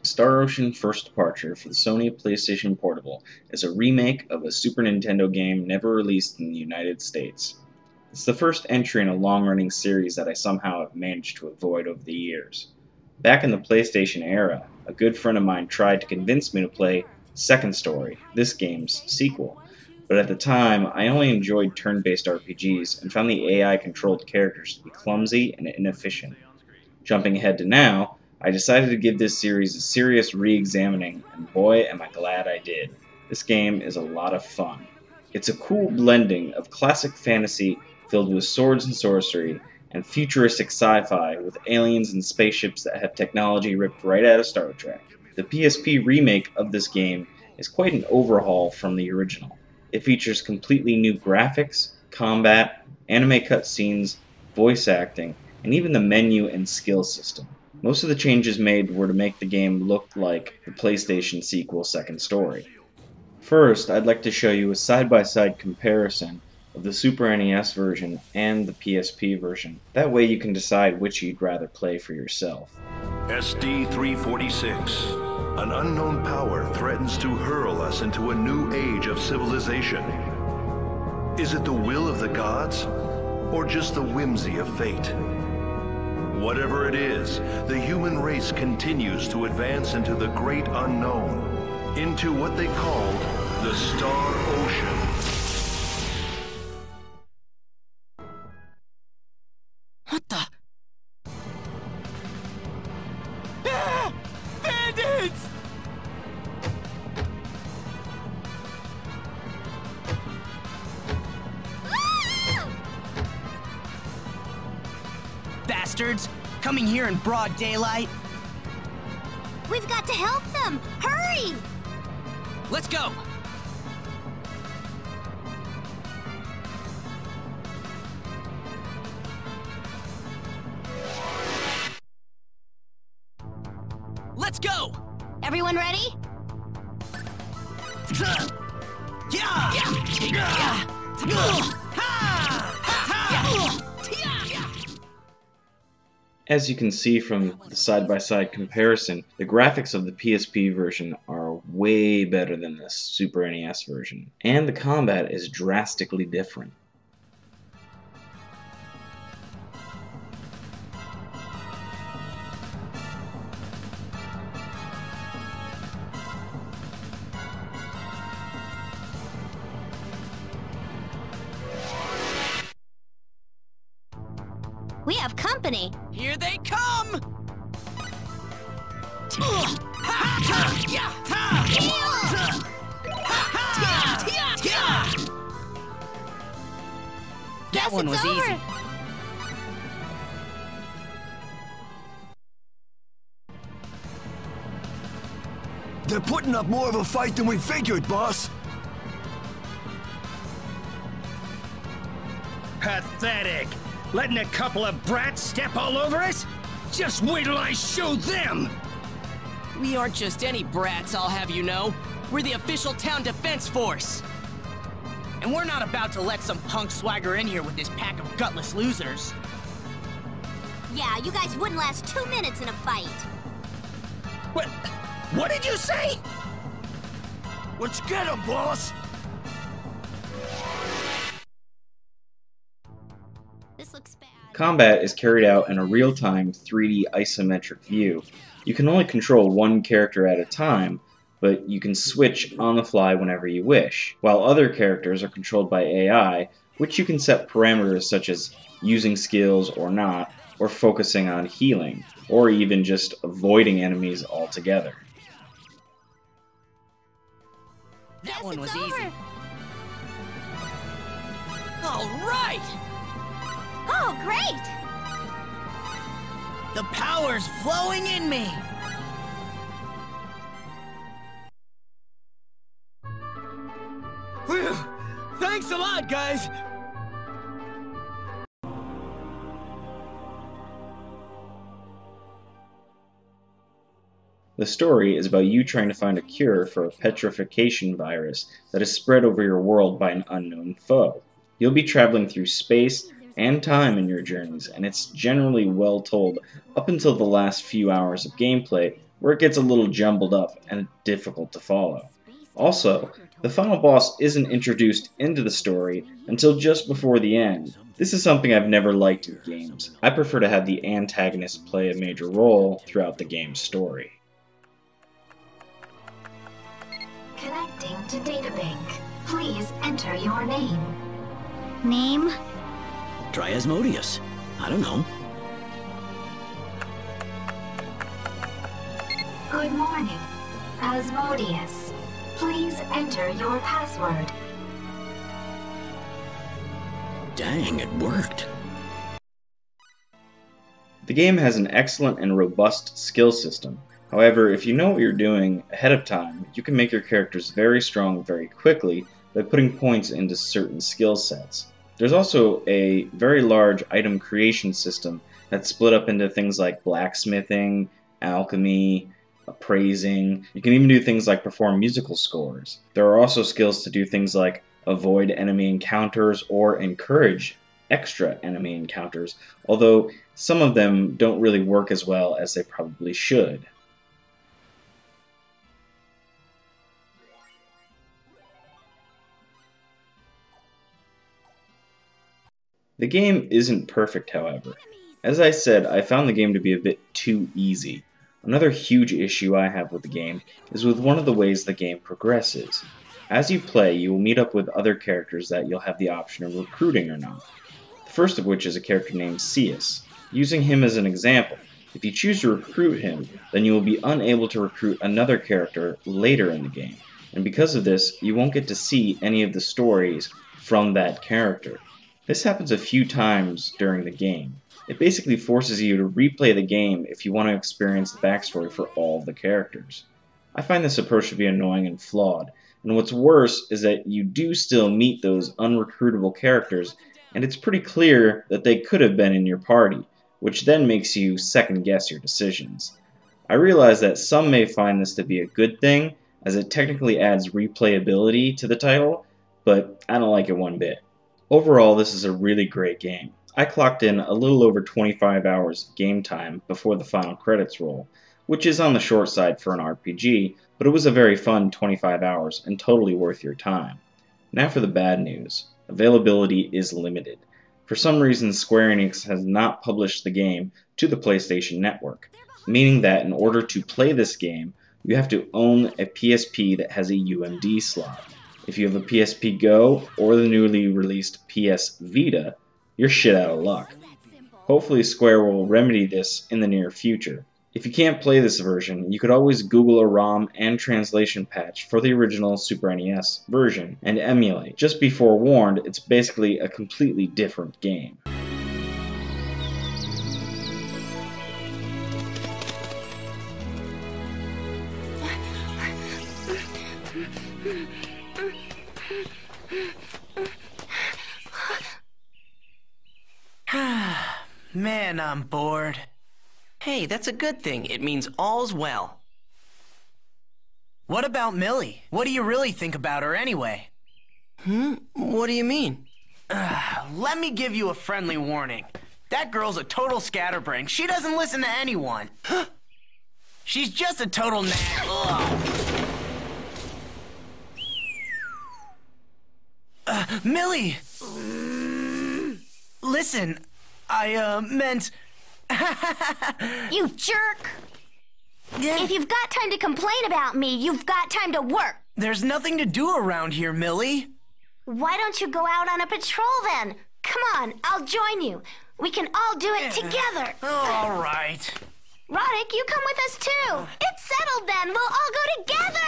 Star Ocean First Departure for the Sony PlayStation Portable is a remake of a Super Nintendo game never released in the United States. It's the first entry in a long-running series that I somehow have managed to avoid over the years. Back in the PlayStation era, a good friend of mine tried to convince me to play Second Story, this game's sequel, but at the time I only enjoyed turn-based RPGs and found the AI-controlled characters to be clumsy and inefficient. Jumping ahead to now, I decided to give this series a serious re-examining, and boy am I glad I did. This game is a lot of fun. It's a cool blending of classic fantasy filled with swords and sorcery, and futuristic sci-fi with aliens and spaceships that have technology ripped right out of Star Trek. The PSP remake of this game is quite an overhaul from the original. It features completely new graphics, combat, anime cutscenes, voice acting, and even the menu and skill system. Most of the changes made were to make the game look like the PlayStation sequel Second Story. First, I'd like to show you a side-by-side comparison of the Super NES version and the PSP version. That way you can decide which you'd rather play for yourself. SD-346. An unknown power threatens to hurl us into a new age of civilization. Is it the will of the gods, or just the whimsy of fate? Whatever it is, the human race continues to advance into the great unknown, into what they called the Star Ocean. What the? Ah! Bandits! Bastards! Coming here in broad daylight? We've got to help them! Hurry! Let's go! Let's go! Everyone ready? As you can see from the side-by-side comparison, the graphics of the PSP version are way better than the Super NES version, and the combat is drastically different. We have company! Here they come! That one was easy. They're putting up more of a fight than we figured, boss. Pathetic! Letting a couple of brats step all over us? Just wait till I show them! We aren't just any brats, I'll have you know. We're the official town defense force. And we're not about to let some punk swagger in here with this pack of gutless losers. Yeah, you guys wouldn't last 2 minutes in a fight. What did you say? Let's get him, boss! This looks bad. Combat is carried out in a real-time 3D isometric view. You can only control one character at a time, but you can switch on the fly whenever you wish, while other characters are controlled by AI, which you can set parameters such as using skills or not, or focusing on healing, or even just avoiding enemies altogether. That Yes, one was it's over. easy. All right! Oh, great! The power's flowing in me! Phew. Thanks a lot, guys! The story is about you trying to find a cure for a petrification virus that is spread over your world by an unknown foe. You'll be traveling through space and time in your journeys, and it's generally well told up until the last few hours of gameplay, where it gets a little jumbled up and difficult to follow. Also, the final boss isn't introduced into the story until just before the end. This is something I've never liked in games. I prefer to have the antagonist play a major role throughout the game's story. Connecting to databank. Please enter your name. Name? Try Asmodeus. I don't know. Good morning. Asmodeus. Please enter your password. Dang, it worked. The game has an excellent and robust skill system. However, if you know what you're doing ahead of time, you can make your characters very strong very quickly by putting points into certain skill sets. There's also a very large item creation system that's split up into things like blacksmithing, alchemy, appraising. You can even do things like perform musical scores. There are also skills to do things like avoid enemy encounters or encourage extra enemy encounters, although some of them don't really work as well as they probably should. The game isn't perfect, however. As I said, I found the game to be a bit too easy. Another huge issue I have with the game is with one of the ways the game progresses. As you play, you will meet up with other characters that you'll have the option of recruiting or not. The first of which is a character named Ceus. Using him as an example, if you choose to recruit him, then you will be unable to recruit another character later in the game. And because of this, you won't get to see any of the stories from that character. This happens a few times during the game. It basically forces you to replay the game if you want to experience the backstory for all of the characters. I find this approach to be annoying and flawed, and what's worse is that you do still meet those unrecruitable characters, and it's pretty clear that they could have been in your party, which then makes you second guess your decisions. I realize that some may find this to be a good thing, as it technically adds replayability to the title, but I don't like it one bit. Overall, this is a really great game. I clocked in a little over 25 hours game time before the final credits roll, which is on the short side for an RPG, but it was a very fun 25 hours and totally worth your time. Now for the bad news. Availability is limited. For some reason, Square Enix has not published the game to the PlayStation Network, meaning that in order to play this game, you have to own a PSP that has a UMD slot. If you have a PSP Go or the newly released PS Vita, you're shit out of luck. Hopefully Square will remedy this in the near future. If you can't play this version, you could always Google a ROM and translation patch for the original Super NES version and emulate. Just be forewarned, it's basically a completely different game. Man, I'm bored. Hey, that's a good thing. It means all's well. What about Millie? What do you really think about her anyway? What do you mean? Let me give you a friendly warning. That girl's a total scatterbrain. She doesn't listen to anyone. She's just a total Millie! Listen, I meant... You jerk! If you've got time to complain about me, you've got time to work. There's nothing to do around here, Millie. Why don't you go out on a patrol then? Come on, I'll join you. We can all do it together. All right. Roddick, you come with us too. It's settled then. We'll all go together.